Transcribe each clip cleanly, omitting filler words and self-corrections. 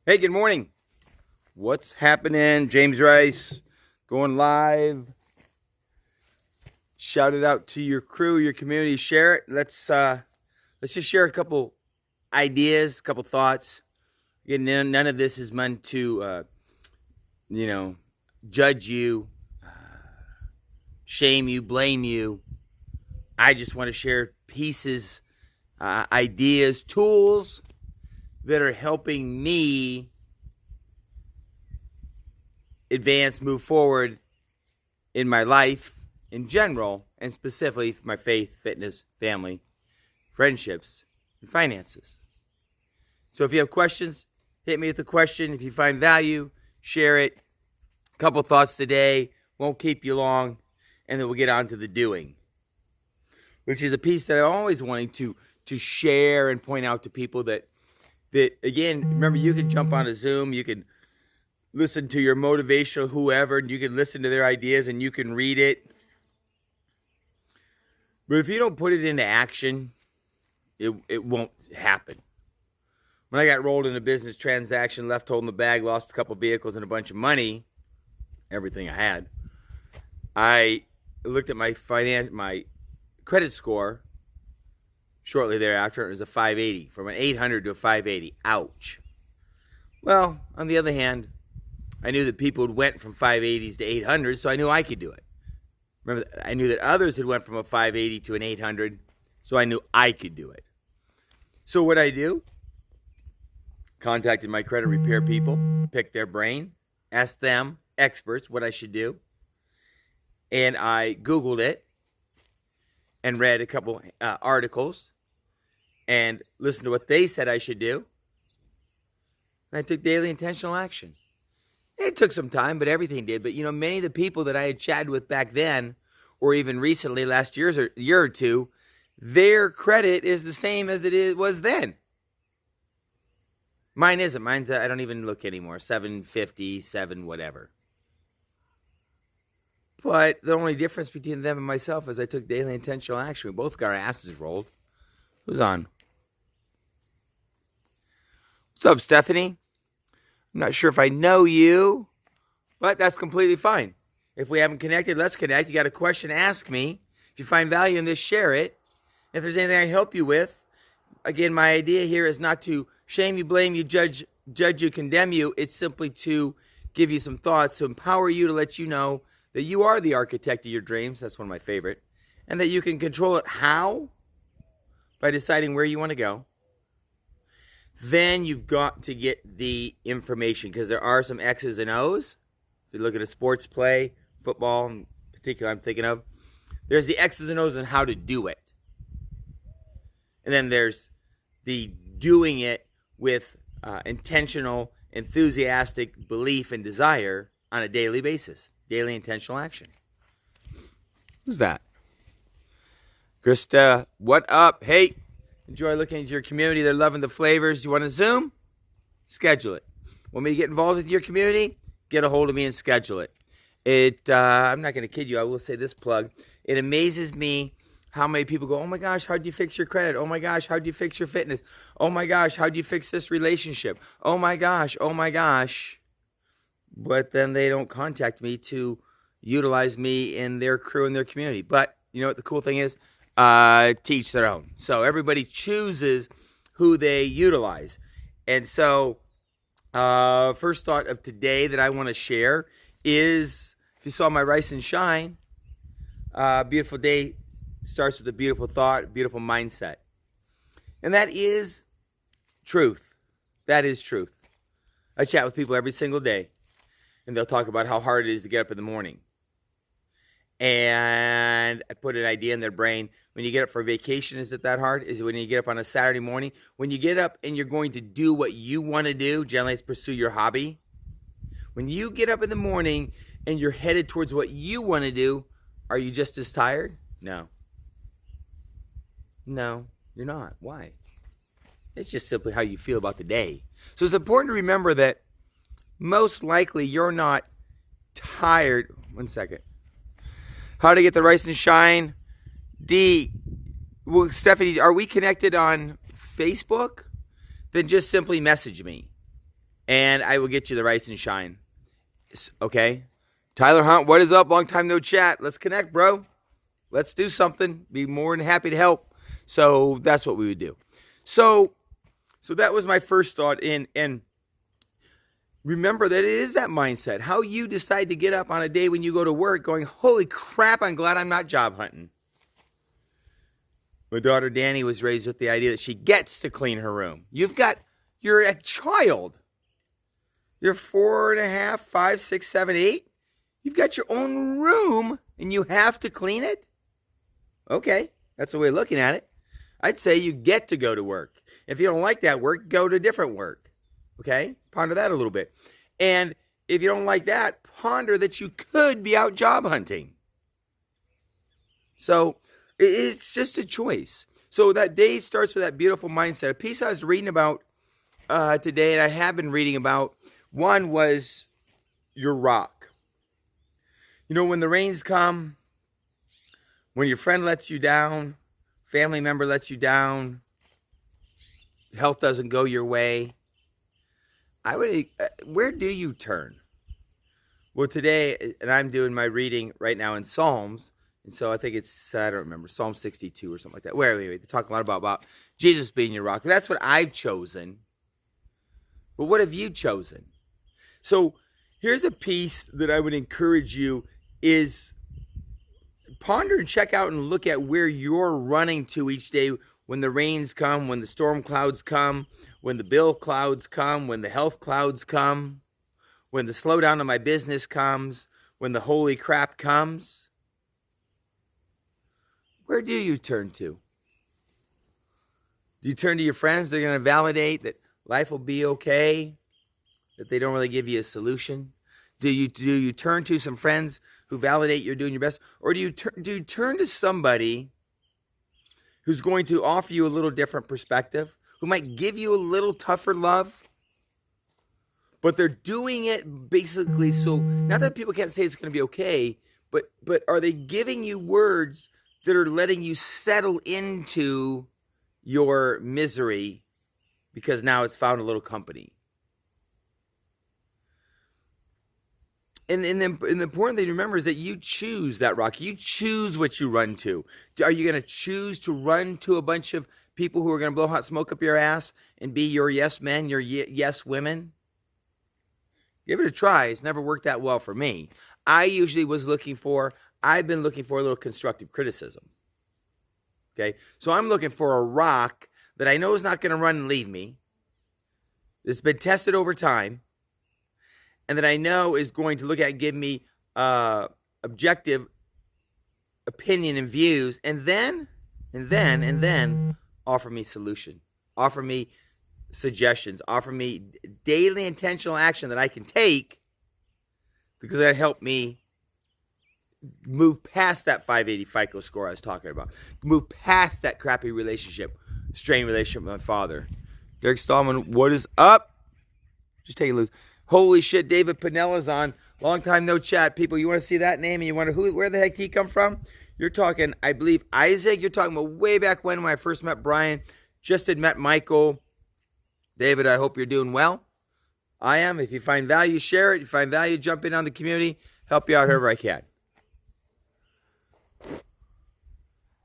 Hey, good morning. What's happening? James Rice going live. Shout it out to your crew, your community. Share it. Let's just share a couple ideas, a couple thoughts. Again, none of this is meant to judge you, shame you, blame you. I just want to share pieces, ideas, tools that are helping me advance, move forward in my life in general, and specifically for my faith, fitness, family, friendships, and finances. So if you have questions, hit me with a question. If you find value, share it. A couple thoughts today. Won't keep you long. And then we'll get on to the doing, which is a piece that I'm always wanting to share and point out to people that again, remember, you can jump on a Zoom, you can listen to your motivational whoever, and you can listen to their ideas and you can read it. But if you don't put it into action, it won't happen. When I got rolled in a business transaction, left holding the bag, lost a couple vehicles and a bunch of money, everything I had, I looked at my credit score shortly thereafter. It was a 580, from an 800 to a 580. Ouch. Well, on the other hand, I knew that people had went from 580s to 800s, so I knew I could do it. Remember, I knew that others had went from a 580 to an 800, so I knew I could do it. So what I do? Contacted my credit repair people, picked their brain, asked them, experts, what I should do, and I Googled it and read a couple articles and listened to what they said I should do. And I took daily intentional action. It took some time, but everything did. But, many of the people that I had chatted with back then, or even recently, last year or two, their credit is the same as was then. Mine isn't. Mine's, I don't even look anymore. 750, 7 whatever. But the only difference between them and myself is I took daily intentional action. We both got our asses rolled. Who's on? What's up, Stephanie? I'm not sure if I know you, but that's completely fine. If we haven't connected, let's connect. You got a question, ask me. If you find value in this, share it. If there's anything I can help you with, again, my idea here is not to shame you, blame you, judge you, condemn you. It's simply to give you some thoughts, to empower you, to let you know that you are the architect of your dreams. That's one of my favorite. And that you can control it. How? By deciding where you want to go. Then you've got to get the information, because there are some X's and O's. If you look at a sports play, football in particular I'm thinking of, there's the X's and O's on how to do it. And then there's the doing it with intentional, enthusiastic belief and desire on a daily basis. Daily intentional action. Who's that? Krista, what up? Hey, enjoy looking at your community. They're loving the flavors. You want to Zoom? Schedule it. Want me to get involved with your community? Get a hold of me and schedule it. I'm not going to kid you. I will say this plug. It amazes me how many people go, oh my gosh, how'd you fix your credit? Oh my gosh, how'd you fix your fitness? Oh my gosh, how'd you fix this relationship? Oh my gosh, oh my gosh. But then they don't contact me to utilize me in their crew and their community. But you know what the cool thing is? Teach their own. So everybody chooses who they utilize. And so first thought of today that I want to share is, if you saw my Rice and Shine, beautiful day starts with a beautiful thought, beautiful mindset. And that is truth. That is truth. I chat with people every single day, and they'll talk about how hard it is to get up in the morning. And I put an idea in their brain. When you get up for vacation, is it that hard? Is it when you get up on a Saturday morning? When you get up and you're going to do what you want to do, generally it's pursue your hobby. When you get up in the morning and you're headed towards what you want to do, are you just as tired? No. No, you're not. Why? It's just simply how you feel about the day. So it's important to remember that most likely you're not tired. One second. How to get the Rice and Shine. Well, Stephanie, are we connected on Facebook? Then just simply message me. and I will get you the rice and shine. Okay? Tyler Hunt, what is up? Long time no chat. Let's connect, bro. Let's do something. Be more than happy to help. So that's what we would do. So that was my first thought. And remember that it is that mindset. How you decide to get up on a day when you go to work going, holy crap, I'm glad I'm not job hunting. My daughter Danny was raised with the idea that she gets to clean her room. You're a child. You're 4.5, 5, 6, 7, 8. You've got your own room and you have to clean it? Okay, that's the way of looking at it. I'd say you get to go to work. If you don't like that work, go to different work. Okay? Ponder that a little bit. And if you don't like that, ponder that you could be out job hunting. So it's just a choice. So that day starts with that beautiful mindset. A piece I was reading about today, and I have been reading about, one was your rock. You know, when the rains come, when your friend lets you down, family member lets you down, health doesn't go your way, where do you turn? Well, today, and I'm doing my reading right now in Psalms, and so I think it's, I don't remember, Psalm 62 or something like that. Anyway, they talk a lot about Jesus being your rock. That's what I've chosen. But what have you chosen? So here's a piece that I would encourage you is ponder and check out and look at where you're running to each day when the rains come, when the storm clouds come, when the bill clouds come, when the health clouds come, when the slowdown of my business comes, when the holy crap comes. Where do you turn to? Do you turn to your friends? They're going to validate that life will be okay, that they don't really give you a solution? Do you turn to some friends who validate you're doing your best? Or do you turn to somebody who's going to offer you a little different perspective, who might give you a little tougher love, but they're doing it basically so, not that people can't say it's going to be okay, but are they giving you words that are letting you settle into your misery because now it's found a little company? And the important thing to remember is that you choose that rock. You choose what you run to. Are you going to choose to run to a bunch of people who are going to blow hot smoke up your ass and be your yes men, your yes women? Give it a try. It's never worked that well for me. I've been looking for a little constructive criticism. Okay? So I'm looking for a rock that I know is not going to run and leave me. It's been tested over time. And that I know is going to look at and give me objective opinion and views, and then offer me solution, offer me suggestions, offer me daily intentional action that I can take, because that helped me move past that 580 FICO score I was talking about, move past that crappy strained relationship with my father. Derek Stallman, what is up? Just take it loose. Holy shit, David Pinella's on. Long time no chat. People, you want to see that name and you wonder where the heck he come from? You're talking, I believe, Isaac. You're talking about way back when I first met Brian. Just had met Michael. David, I hope you're doing well. I am. If you find value, share it. If you find value, jump in on the community. Help you out however I can.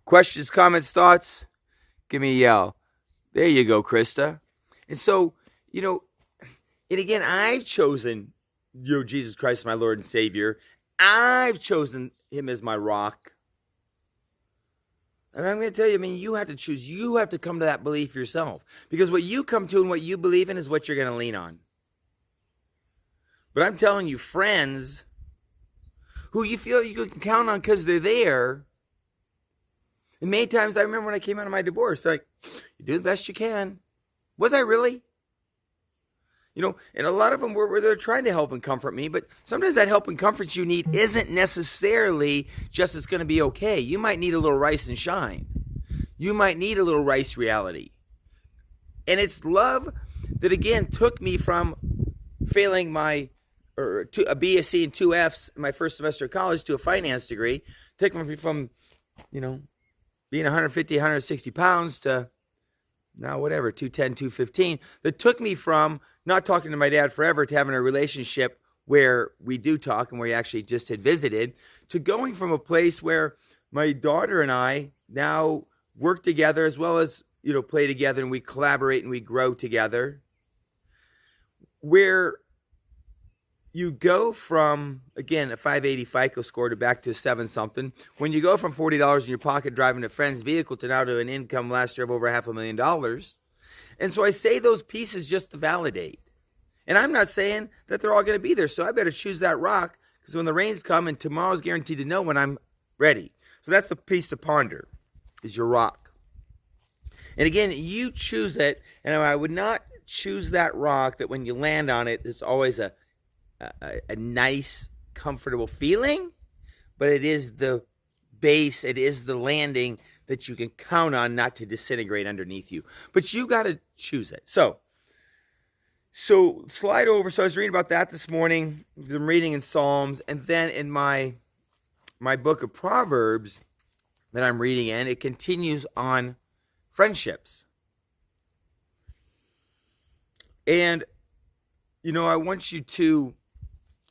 Questions, comments, thoughts? Give me a yell. There you go, Krista. And so, and again, I've chosen Jesus Christ, my Lord and Savior. I've chosen him as my rock. And I'm going to tell you, you have to choose. You have to come to that belief yourself. Because what you come to and what you believe in is what you're going to lean on. But I'm telling you, friends who you feel you can count on because they're there. And many times I remember when I came out of my divorce, like, you do the best you can. Was I really? And a lot of them were they're trying to help and comfort me, but sometimes that help and comfort you need isn't necessarily just it's going to be okay. You might need a little rice and shine. You might need a little rice reality. And it's love that, again, took me from failing a BSc and 2 Fs in my first semester of college to a finance degree. Took me from, being 150, 160 pounds to now whatever, 210, 215, that took me from not talking to my dad forever to having a relationship where we do talk and where he actually just had visited, to going from a place where my daughter and I now work together as well as, play together, and we collaborate and we grow together, where you go from, again, a 580 FICO score to back to 7-something. When you go from $40 in your pocket driving a friend's vehicle to now to an income last year of over $500,000. And so I say those pieces just to validate. And I'm not saying that they're all going to be there. So I better choose that rock, because when the rains come, and tomorrow's guaranteed to know when I'm ready. So that's the piece to ponder, is your rock. And again, you choose it, and I would not choose that rock that when you land on it, it's always a nice, comfortable feeling, but it is the base, it is the landing that you can count on not to disintegrate underneath you. But you got to choose it. So slide over. So I was reading about that this morning. I'm reading in Psalms, and then in my book of Proverbs that I'm reading in, it continues on friendships. And, I want you to,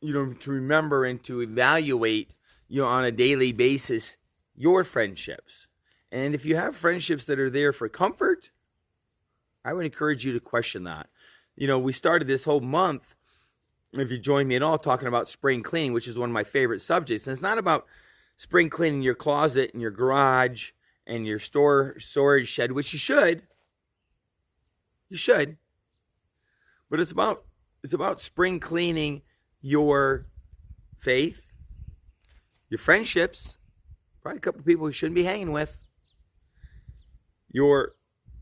to remember and to evaluate, on a daily basis, your friendships. And if you have friendships that are there for comfort, I would encourage you to question that. We started this whole month, if you join me at all, talking about spring cleaning, which is one of my favorite subjects. And it's not about spring cleaning your closet and your garage and your storage shed, which you should. You should. But it's about spring cleaning your faith, your friendships, probably a couple of people you shouldn't be hanging with, your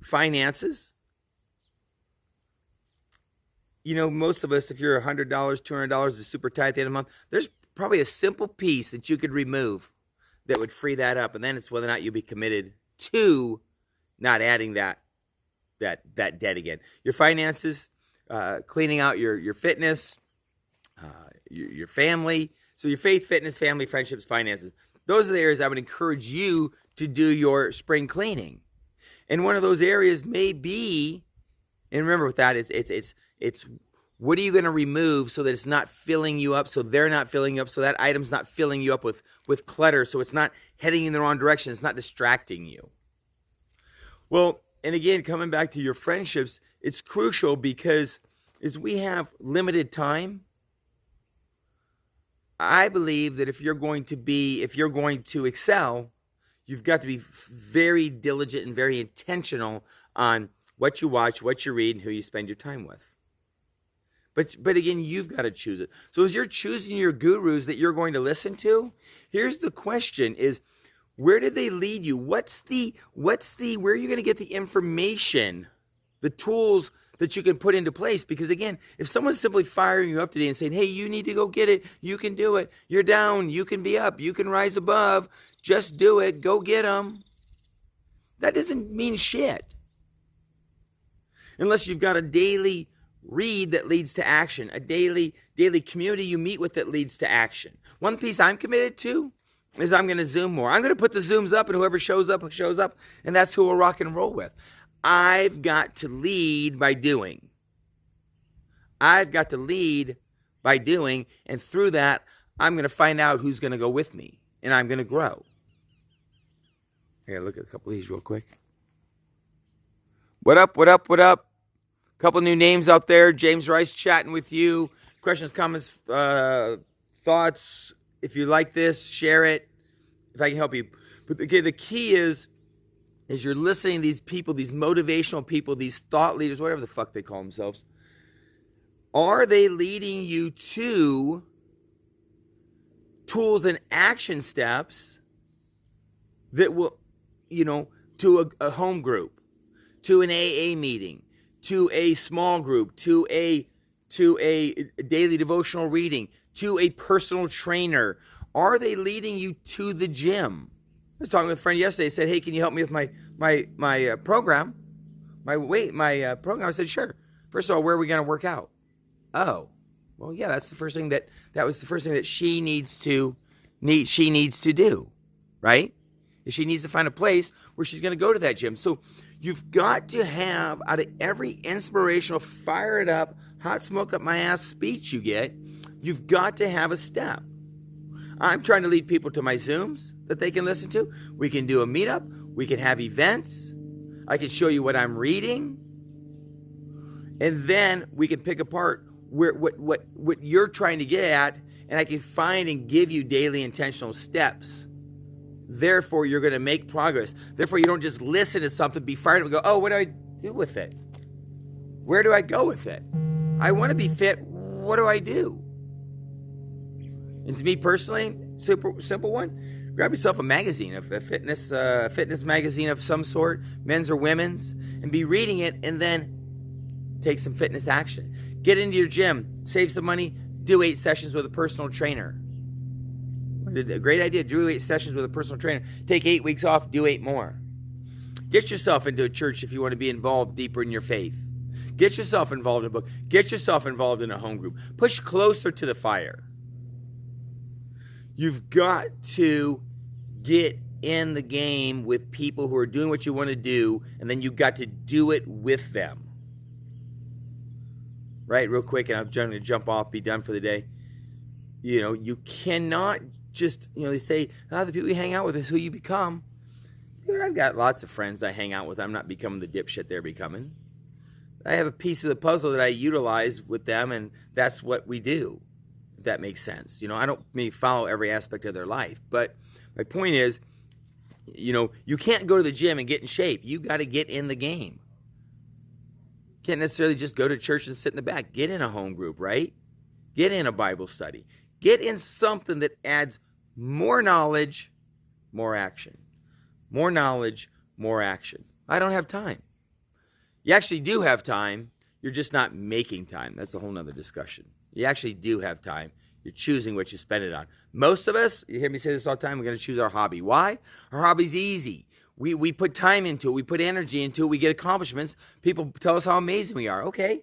finances. Most of us, if you're $100, $200 is super tight at the end of the month, there's probably a simple piece that you could remove that would free that up. And then it's whether or not you'll be committed to not adding that debt again. Your finances, cleaning out your fitness, your family. So your faith, fitness, family, friendships, finances. Those are the areas I would encourage you to do your spring cleaning. And one of those areas may be, and remember with that, it's what are you going to remove so that it's not filling you up, so they're not filling you up, so that item's not filling you up with clutter, so it's not heading in the wrong direction, it's not distracting you. Well, and again, coming back to your friendships, it's crucial because as we have limited time, I believe that if you're going to excel, you've got to be very diligent and very intentional on what you watch, what you read, and who you spend your time with. But again, you've got to choose it. So as you're choosing your gurus that you're going to listen to, here's the question is, where did they lead you? Where are you going to get the information, the tools that you can put into place? Because again, if someone's simply firing you up today and saying, hey, you need to go get it, you can do it, you're down, you can be up, you can rise above, just do it, go get them, that doesn't mean shit. Unless you've got a daily read that leads to action, a daily community you meet with that leads to action. One piece I'm committed to is I'm going to Zoom more. I'm going to put the Zooms up, and whoever shows up, and that's who we'll rock and roll with. I've got to lead by doing. I've got to lead by doing, and through that, I'm going to find out who's going to go with me, and I'm going to grow. I got to look at a couple of these real quick. What up? A couple new names out there. James Rice chatting with you. Questions, comments, thoughts. If you like this, share it. If I can help you. But the key is you're listening to these people, these motivational people, these thought leaders, whatever the fuck they call themselves. Are they leading you to tools and action steps that will, to a home group, to an AA meeting, to a small group, to a daily devotional reading, to a personal trainer? Are they leading you to the gym? I was talking with a friend yesterday. He said, hey, can you help me with my program? My program? I said, sure. First of all, where are we going to work out? Oh, well, yeah, that's the first thing that was the first thing that she needs to do, right? She needs to find a place where she's going to go to that gym. So You've got to have, out of every inspirational, fire it up, hot smoke up my ass speech you get, you've got to have a step. I'm trying to lead people to my Zooms that they can listen to. We can do a meetup. We can have events. I can show you what I'm reading. And then we can pick apart what you're trying to get at, and I can find and give you daily intentional steps. Therefore, you're going to make progress. Therefore, you don't just listen to something, be fired up, and go, oh, what do I do with it? Where do I go with it? I want to be fit. What do I do? And to me personally, super simple one, grab yourself a magazine, a fitness magazine of some sort, men's or women's, and be reading it, and then take some fitness action. Get into your gym, save some money, do 8 sessions with a personal trainer. A great idea, do 8 sessions with a personal trainer. Take 8 weeks off, do 8 more. Get yourself into a church if you want to be involved deeper in your faith. Get yourself involved in a book. Get yourself involved in a home group. Push closer to the fire. You've got to get in the game with people who are doing what you want to do, and then you've got to do it with them. Right, real quick, and I'm going to jump off, be done for the day. You know, you cannot just, they say, the people you hang out with is who you become. I've got lots of friends I hang out with. I'm not becoming the dipshit they're becoming. I have a piece of the puzzle that I utilize with them, and that's what we do, if that makes sense. I don't follow every aspect of their life, but my point is, you can't go to the gym and get in shape. You got to get in the game. Can't necessarily just go to church and sit in the back. Get in a home group, right? Get in a Bible study. Get in something that adds more knowledge, more action. More knowledge, more action. I don't have time. You actually do have time. You're just not making time. That's a whole nother discussion. You actually do have time. You're choosing what you spend it on. Most of us, you hear me say this all the time, we're going to choose our hobby. Why? Our hobby's easy. We put time into it. We put energy into it. We get accomplishments. People tell us how amazing we are. Okay.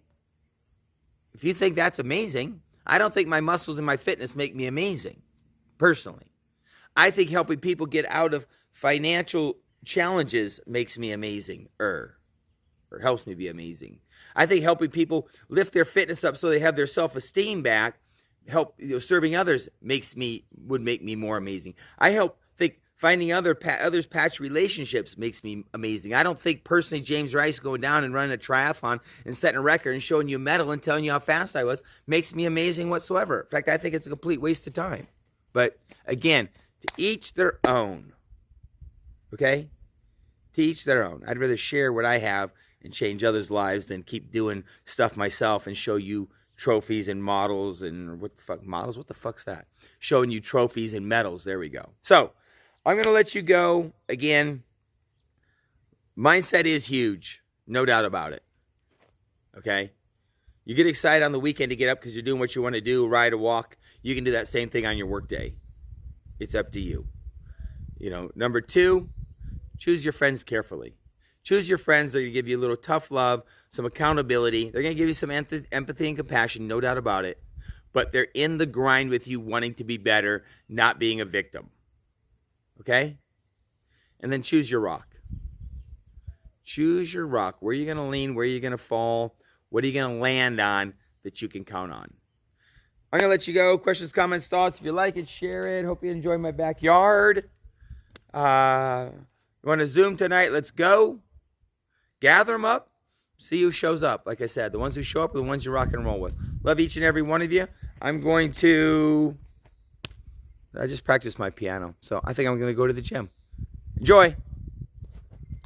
If you think that's amazing, I don't think my muscles and my fitness make me amazing, personally. I think helping people get out of financial challenges makes me amazing, or helps me be amazing. I think helping people lift their fitness up so they have their self-esteem back, serving others would make me more amazing. I think finding others patch relationships makes me amazing. I don't think personally James Rice going down and running a triathlon and setting a record and showing you a medal and telling you how fast I was makes me amazing whatsoever. In fact, I think it's a complete waste of time. But again, to each their own. Okay? To each their own. I'd rather share what I have and change others' lives than keep doing stuff myself and show you trophies and models and what the fuck's that? Showing you trophies and medals. There we go. So, I'm going to let you go. Again, mindset is huge. No doubt about it. Okay? You get excited on the weekend to get up because you're doing what you want to do, ride or walk. You can do that same thing on your work day. It's up to you. Number 2, choose your friends carefully. Choose your friends that are going to give you a little tough love, some accountability. They're going to give you some empathy and compassion, no doubt about it. But they're in the grind with you, wanting to be better, not being a victim. Okay? And then choose your rock. Choose your rock. Where are you going to lean? Where are you going to fall? What are you going to land on that you can count on? I'm going to let you go. Questions, comments, thoughts. If you like it, share it. Hope you enjoy my backyard. You want to Zoom tonight? Let's go. Gather them up. See who shows up. Like I said, the ones who show up are the ones you rock and roll with. Love each and every one of you. I just practiced my piano, so I think I'm going to go to the gym. Enjoy.